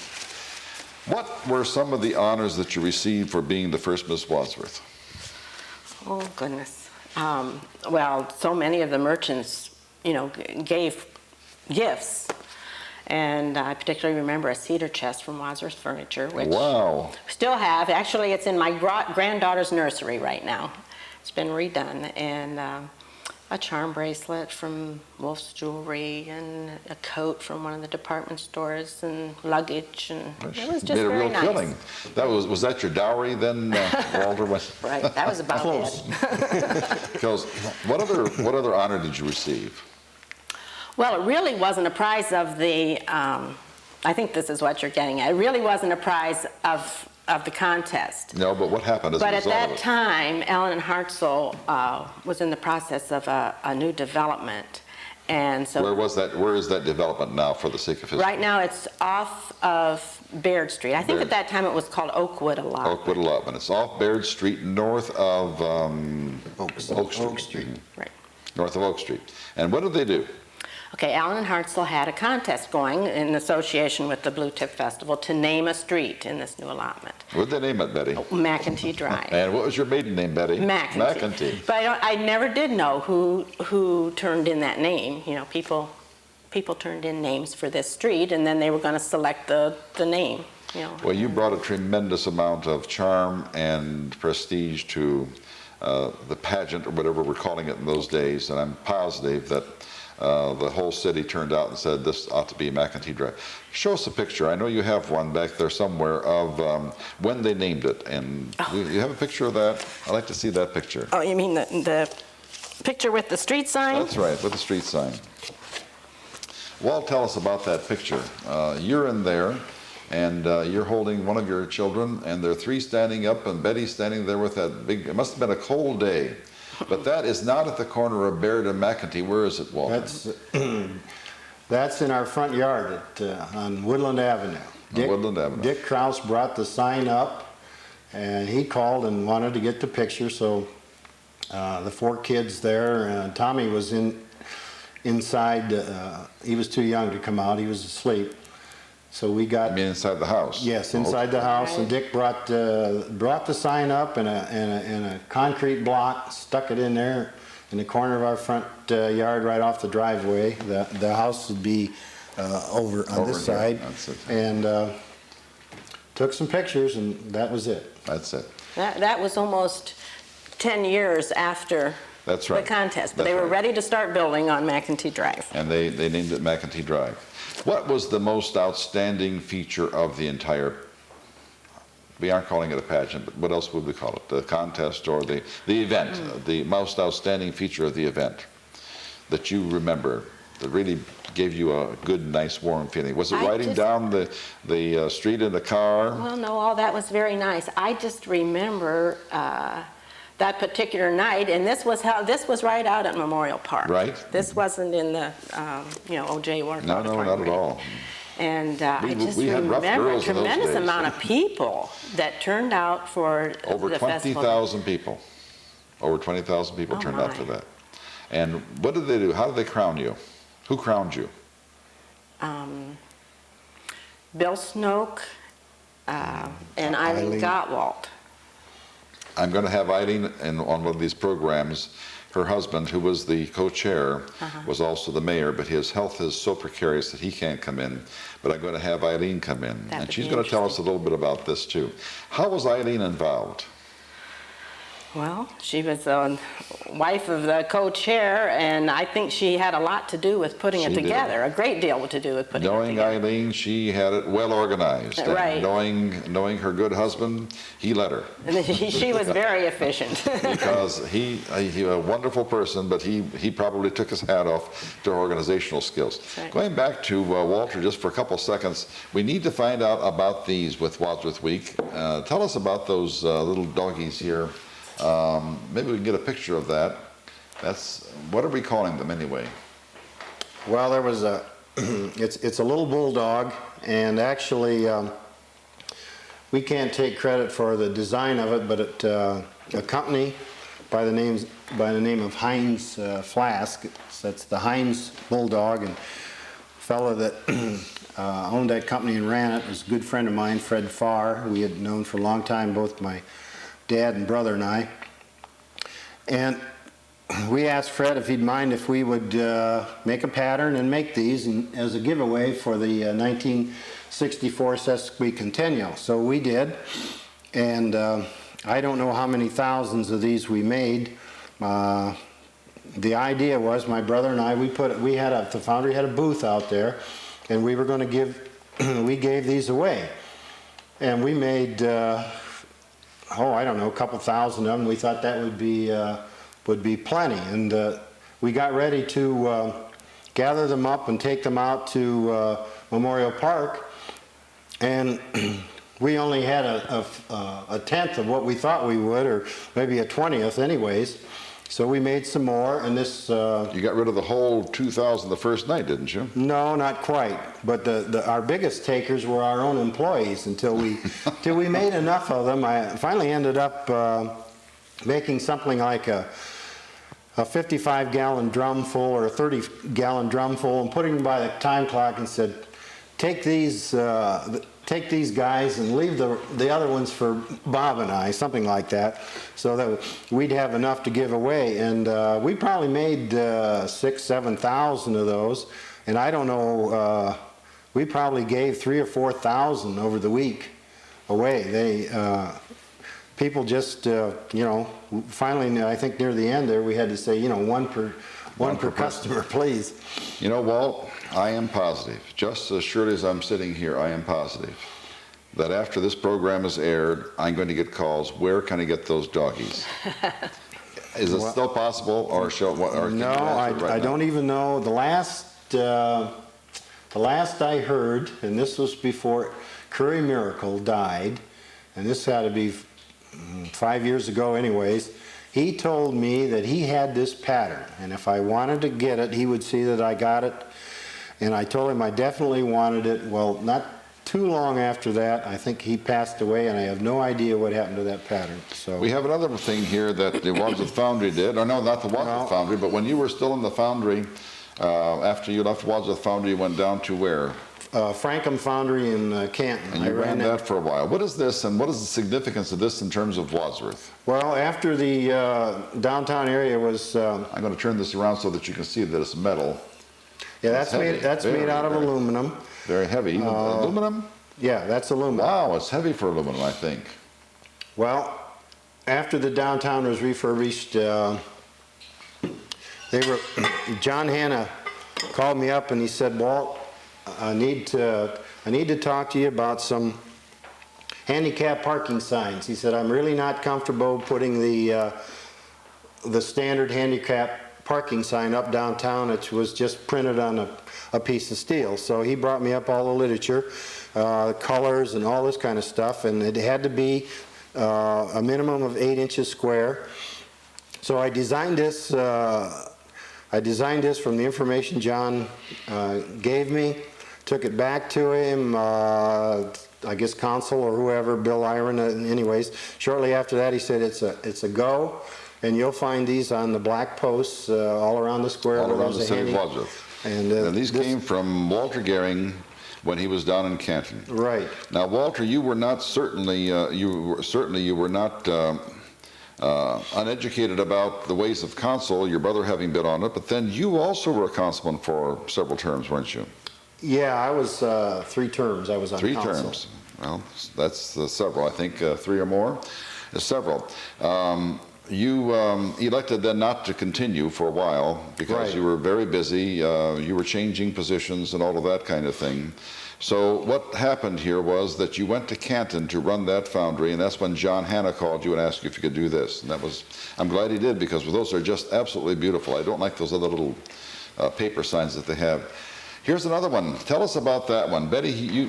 What were some of the honors that you received for being the first Miss Wadsworth? Oh, goodness. Well, so many of the merchants, gave gifts. And I particularly remember a cedar chest from Wadsworth Furniture, which Wow. we still have. Actually, it's in my granddaughter's nursery right now. It's been redone. And a charm bracelet from Wolf's Jewelry, and a coat from one of the department stores, and luggage, and it was just Made a very real nice. killing. Was that your dowry then, Walter? Right, that was about Close. it. Because what other honor did you receive? Well, it really wasn't a prize of the, I think this is what you're getting at. It really wasn't a prize of the contest. No, but what happened as a But at result of that it? time, Ellen and Hartzell was in the process of a new development. And so Where is that development now, for the sake of history? right now it's off of Baird Street. I think Baird. at that time it was called Oakwood allotment. Oakwood allotment. It's off Baird Street, north of Oak Street. Right. North of Oak Street. And what did they do? Okay, Allen and Hartzell had a contest going in association with the Blue Tip Festival to name a street in this new allotment. What did they name it, Betty? McEntee Drive. And what was your maiden name, Betty? McEntee. McEntee. But I never did know who turned in that name. People turned in names for this street, and then they were going to select the name. Well, you brought a tremendous amount of charm and prestige to the pageant, or whatever we're calling it in those days, and I'm positive that the whole city turned out and said this ought to be McEntee Drive. Show us a picture. I know you have one back there somewhere of when they named it, and you have a picture of that? I'd like to see that picture. Oh, you mean the picture with the street sign? That's right, with the street sign. Walt, tell us about that picture. You're in there, and you're holding one of your children, and there are three standing up, and Betty's standing there with that big, it must have been a cold day. But that is not at the corner of Baird and McEntee. Where is it, Walter? That's in our front yard on Woodland Avenue. Woodland Avenue. Dick Krause brought the sign up, and he called and wanted to get the picture, so the four kids there, Tommy was inside, he was too young to come out, he was asleep. So we got... I mean inside the house? Yes, inside the house, and Dick brought the sign up in a concrete block, stuck it in there in the corner of our front yard right off the driveway. The house would be over on this here. side. That's it. And took some pictures, and that was it. That's it. That was almost 10 years after That's right. the contest. But That's they were right. ready to start building on McEntee Drive. And they named it McEntee Drive. What was the most outstanding feature of the entire, we aren't calling it a pageant, but what else would we call it? The contest or the event, the most outstanding feature of the event that you remember that really gave you a good, nice, warm feeling? Was it riding down the street in the car? Well, no, all that was very nice. I just remember that particular night, and this was right out at Memorial Park. Right. This wasn't in the, O.J. Ward No, Auditorium. not at all. And I just we had rough remember a girls in those tremendous days. amount of people that turned out for Over the festival. 20,000 people. Over 20,000 people Oh, turned out my. for that. And what did they do? How did they crown you? Who crowned you? Bill Snoke and Eileen Gottwald. I'm going to have Eileen on one of these programs. Her husband, who was the co-chair, was also the mayor, but his health is so precarious that he can't come in. But I'm going to have Eileen come in, and she's going to tell us a little bit about this too. How was Eileen involved? Well, she was the wife of the co-chair, and I think she had a lot to do with putting it together, a great deal to do with putting it together. Knowing Eileen, she had it well organized. Right. And knowing her good husband, he let her. She was very efficient. Because he a wonderful person, but he probably took his hat off to her organizational skills. Right. Going back to Walter just for a couple seconds, we need to find out about these with Wadsworth Week. Tell us about those little doggies here. Maybe we can get a picture of that. What are we calling them anyway? Well, there was it's a little bulldog, and actually we can't take credit for the design of it, but a company by the name of Heinz Flask. That's the Heinz Bulldog, and a fellow that owned that company and ran it was a good friend of mine, Fred Farr, who we had known for a long time, both my dad and brother and I. And we asked Fred if he'd mind if we would make a pattern and make these as a giveaway for the 1964 Sesquicentennial. So we did, and I don't know how many thousands of these we made. The idea was my brother and I, the foundry had a booth out there, and we were going to we gave these away. And we made I don't know, a couple thousand of them. We thought that would be plenty, and we got ready to gather them up and take them out to Memorial Park, and we only had a tenth of what we thought we would, or maybe a 20th anyways. So we made some more, and this... You got rid of the whole 2,000 the first night, didn't you? No, not quite. But our biggest takers were our own employees until we made enough of them. I finally ended up making something like a 55-gallon drum full or a 30-gallon drum full, and putting them by the time clock and said, take these guys and leave the other ones for Bob and I, something like that, so that we'd have enough to give away. And we probably made 6,000, 7,000 of those, and I don't know, we probably gave 3,000 or 4,000 over the week away. People just, finally, I think near the end there, we had to say, one per customer, please. You know, Walt, I am positive, just as surely as I'm sitting here, I am positive that after this program is aired, I'm going to get calls, where can I get those doggies? Is it still possible, or no, I don't even know. The last I heard, and this was before Curry Miracle died, and this had to be 5 years ago anyways, he told me that he had this pattern, and if I wanted to get it, he would see that I got it. And I told him I definitely wanted it. Well, not too long after that, I think he passed away, and I have no idea what happened to that pattern. So we have another thing here that the Wadsworth Foundry did, or no, not the Wadsworth Foundry, but when you were still in the foundry, after you left Wadsworth Foundry, you went down to where? Frankham Foundry in Canton. And you ran that for a while. What is this, and what is the significance of this in terms of Wadsworth? Well, after the downtown area was... I'm going to turn this around so that you can see that it's metal. Yeah, that's made out of aluminum. Very heavy. Aluminum? Yeah, that's aluminum. Wow, it's heavy for aluminum, I think. Well, after the downtown was refurbished, John Hanna called me up and he said, Walt, I need to talk to you about some handicap parking signs. He said, I'm really not comfortable putting the standard handicap parking sign up downtown. It was just printed on a piece of steel. So he brought me up all the literature, colors and all this kind of stuff, and it had to be a minimum of 8 inches square. So I designed this from the information John gave me, took it back to him, I guess Consul or whoever, Bill Iron, anyways. Shortly after that he said it's a go. And you'll find these on the black posts all around the square. All where around the there's a city of handy- Wadsworth. And These came from Walter Gairing when he was down in Canton. Right. Now, Walter, you were not you were not uneducated about the ways of council, your brother having been on it, but then you also were a councilman for several terms, weren't you? Yeah, I was 3 terms. I was on 3 council. terms. Well, that's several. I think 3 or more is several. You elected then not to continue for a while because Right. you were very busy. You were changing positions and all of that kind of thing. So what happened here was that you went to Canton to run that foundry, and that's when John Hanna called you and asked you if you could do this. And that was, I'm glad he did, because those are just absolutely beautiful. I don't like those other little paper signs that they have. Here's another one. Tell us about that one. Betty, you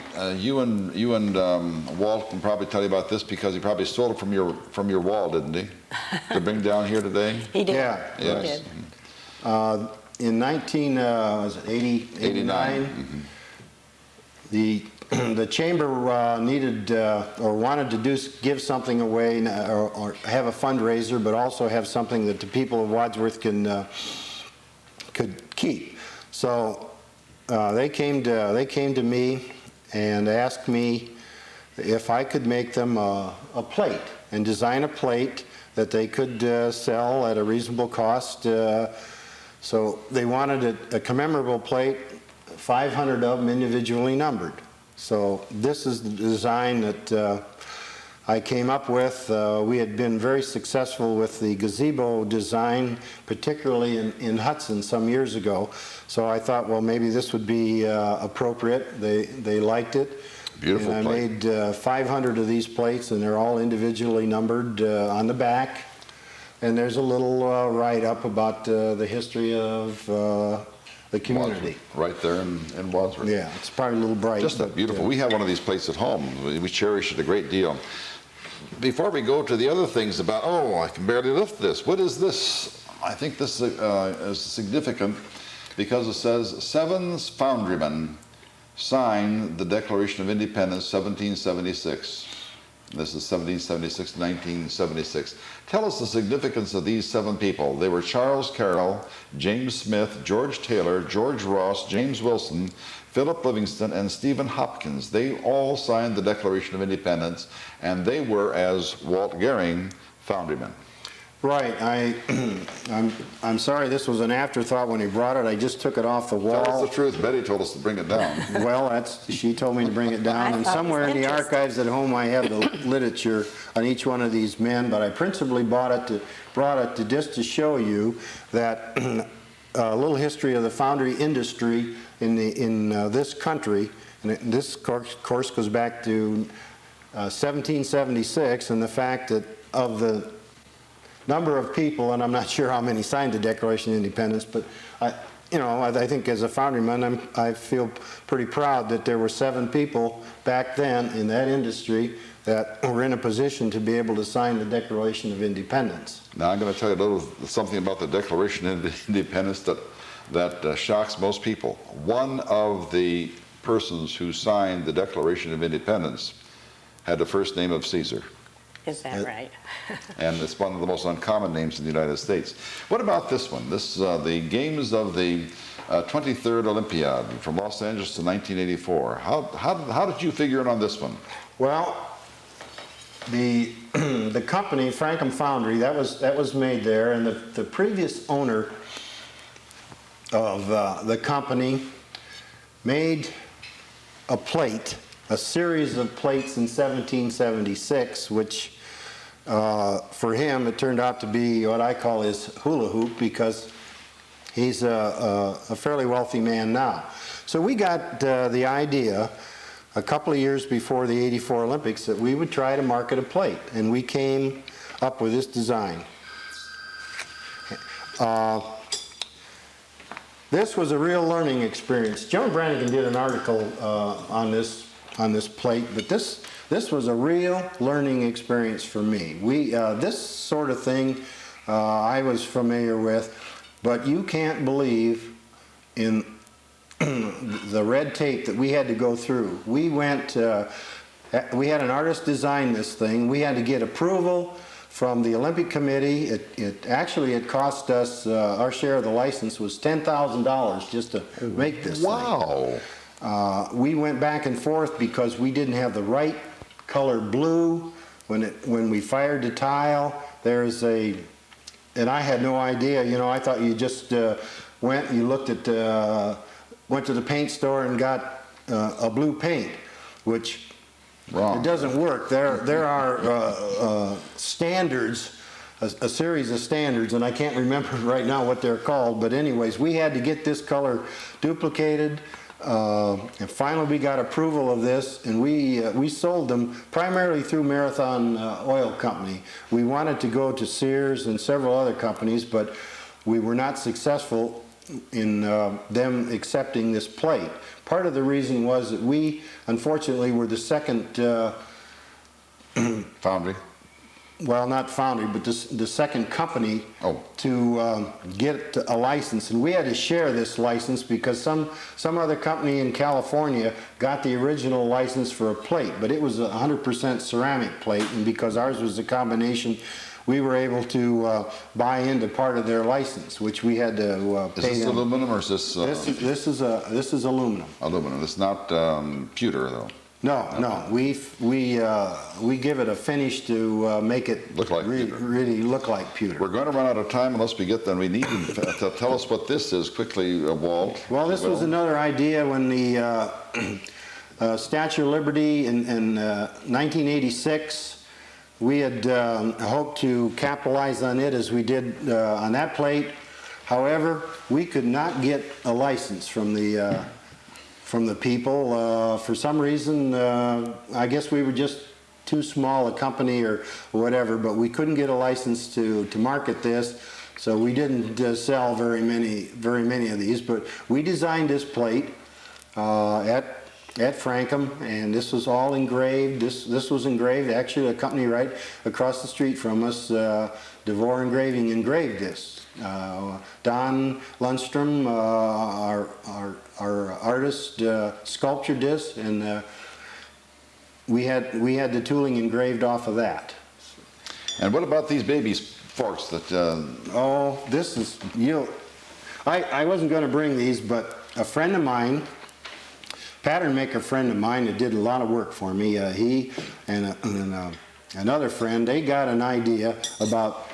and Walt can probably tell you about this because he probably stole it from your wall, didn't he? To bring down here today? He did. Yeah. Yes. In 1989, the chamber needed or wanted to give something away or have a fundraiser, but also have something that the people of Wadsworth could keep. So they came to me and asked me if I could make them a plate and design a plate that they could sell at a reasonable cost. So they wanted a commemorable plate, 500 of them individually numbered. So this is the design that I came up with. We had been very successful with the gazebo design, particularly in Hudson some years ago. So I thought, well, maybe this would be appropriate. They liked it. Beautiful and plate. I made 500 of these plates, and they're all individually numbered on the back. And there's a little write-up about the history of the community. Wadsworth, right there in Wadsworth. Yeah, it's probably a little bright. Just but, beautiful. We have one of these plates at home. We cherish it a great deal. Before we go to the other things about, oh, I can barely lift this. What is this? I think this is significant because it says 7 foundrymen signed the Declaration of Independence, 1776. This is 1776 to 1976. Tell us the significance of these 7 people. They were Charles Carroll, James Smith, George Taylor, George Ross, James Wilson, Philip Livingston, and Stephen Hopkins. They all signed the Declaration of Independence, and they were, as Walt Gairing, foundrymen. Right. I'm sorry this was an afterthought when he brought it. I just took it off the wall. Tell us the truth. Betty told us to bring it down. Well, she told me to bring it down. And somewhere in the archives at home I have the literature on each one of these men, but I principally brought it to just to show you that a little history of the foundry industry in this country. And this course goes back to 1776, and the fact that of the number of people, and I'm not sure how many signed the Declaration of Independence, but I think as a foundryman, I feel pretty proud that there were 7 people back then in that industry that were in a position to be able to sign the Declaration of Independence. Now I'm going to tell you something about the Declaration of Independence that shocks most people. One of the persons who signed the Declaration of Independence had the first name of Caesar. Is that right? And it's one of the most uncommon names in the United States. What about this one? This the games of the 23rd Olympiad from Los Angeles to 1984. How did you figure in on this one? Well, the company, Frankham Foundry, that was made there, and the previous owner of the company made a plate, a series of plates in 1776, which for him it turned out to be what I call his hula hoop, because he's a fairly wealthy man now. So we got the idea a couple of years before the '84 Olympics that we would try to market a plate, and we came up with this design. This was a real learning experience. Joan Brannigan did an article on this plate, but this was a real learning experience for me. This sort of thing I was familiar with, but you can't believe in the red tape that we had to go through. We had an artist design this thing. We had to get approval from the Olympic Committee. It cost us, our share of the license was $10,000 just to make this thing. Wow. We went back and forth because we didn't have the right color blue when we fired the tile. There's and I had no idea, you know, I thought you just went and you went to the paint store and got a blue paint, which Wrong. it doesn't work. There are standards, a series of standards, and I can't remember right now what they're called, but anyways, we had to get this color duplicated, and finally we got approval of this, and we sold them primarily through Marathon Oil Company. We wanted to go to Sears and several other companies, but we were not successful in them accepting this plate. Part of the reason was that we, unfortunately, were the second Foundry. well, not foundry, but the second company Oh. to get a license, and we had to share this license because some other company in California got the original license for a plate, but it was a 100% ceramic plate, and because ours was a combination, we were able to buy into part of their license, which we had to Is pay this them. aluminum or is this This is aluminum. aluminum? It's not pewter though. No, no, we give it a finish to make it Look like pewter. really look like pewter. We're going to run out of time unless we get them. We need to tell us what this is quickly, Walt. Well, this was another idea when the Statue of Liberty in 1986. We had hoped to capitalize on it as we did on that plate. However, we could not get a license from the people. For some reason, I guess we were just too small a company or whatever, but we couldn't get a license to market this, so we didn't sell very many of these. But we designed this plate at Frankham, and this was all engraved. This was engraved. Actually, a company right across the street from us, DeVore Engraving, engraved this. Don Lundstrom, our artist, sculptured this, and we had the tooling engraved off of that. And what about these babies forks that? Oh, this is I wasn't going to bring these, but a friend of mine, pattern maker friend of mine that did a lot of work for me, he and another friend, they got an idea about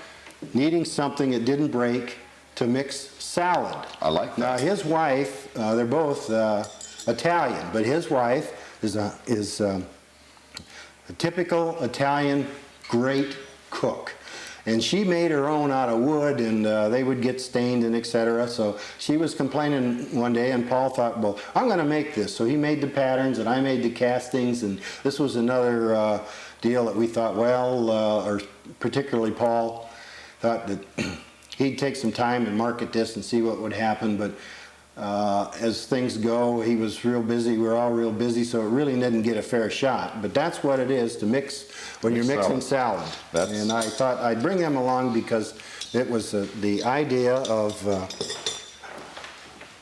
needing something that didn't break to mix salad. I like that. Now his wife, they're both Italian, but his wife is a typical Italian great cook. And she made her own out of wood, and they would get stained and etc. So she was complaining one day, and Paul thought, well, I'm going to make this. So he made the patterns, and I made the castings, and this was another deal that we thought, well, or particularly Paul thought that he'd take some time and market this and see what would happen. But as things go, he was real busy. We're all real busy, so it really didn't get a fair shot. But that's what it is to mix when you're mixing salad. And I thought I'd bring them along because it was the idea of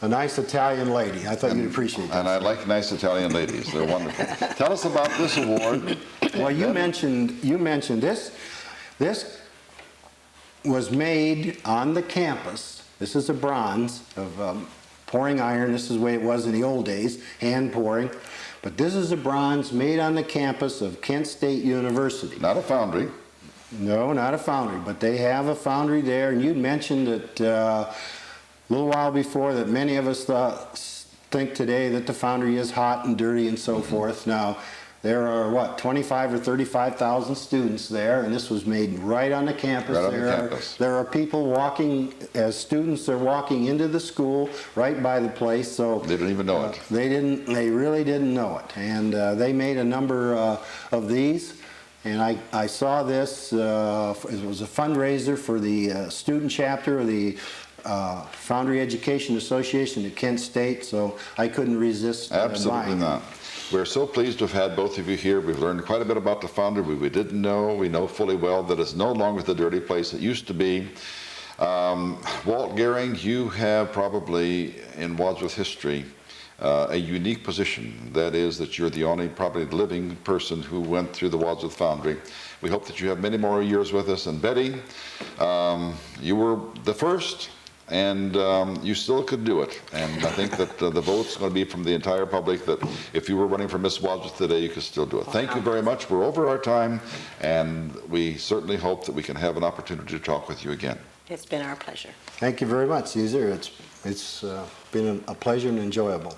a nice Italian lady. I thought you'd appreciate that. And I like nice Italian ladies. They're wonderful. Tell us about this award. Well, you mentioned this. This was made on the campus. This is a bronze of pouring iron. This is the way it was in the old days, hand pouring. But this is a bronze made on the campus of Kent State University. Not a foundry. No, not a foundry, but they have a foundry there. And you mentioned that a little while before that many of us think today that the foundry is hot and dirty and so forth. Now, there are, what, 25 or 35,000 students there, and this was made right on the campus. Right on the campus. There are people walking, as students, they're walking into the school right by the place. So They didn't even know it. They really didn't know it. And they made a number of these. And I saw this, it was a fundraiser for the student chapter of the Foundry Education Association at Kent State, so I couldn't resist Absolutely buying not. We're so pleased to have had both of you here. We've learned quite a bit about the foundry we didn't know. We know fully well that it's no longer the dirty place it used to be. Walt Gairing, you have probably in Wadsworth history a unique position. That is that you're the only probably living person who went through the Wadsworth Foundry. We hope that you have many more years with us. And Betty, you were the first, and you still could do it. And I think that the vote's going to be from the entire public that if you were running for Miss Wadsworth today, you could still do it. Thank you very much. We're over our time, and we certainly hope that we can have an opportunity to talk with you again. It's been our pleasure. Thank you very much, Caesar. It's been a pleasure and enjoyable.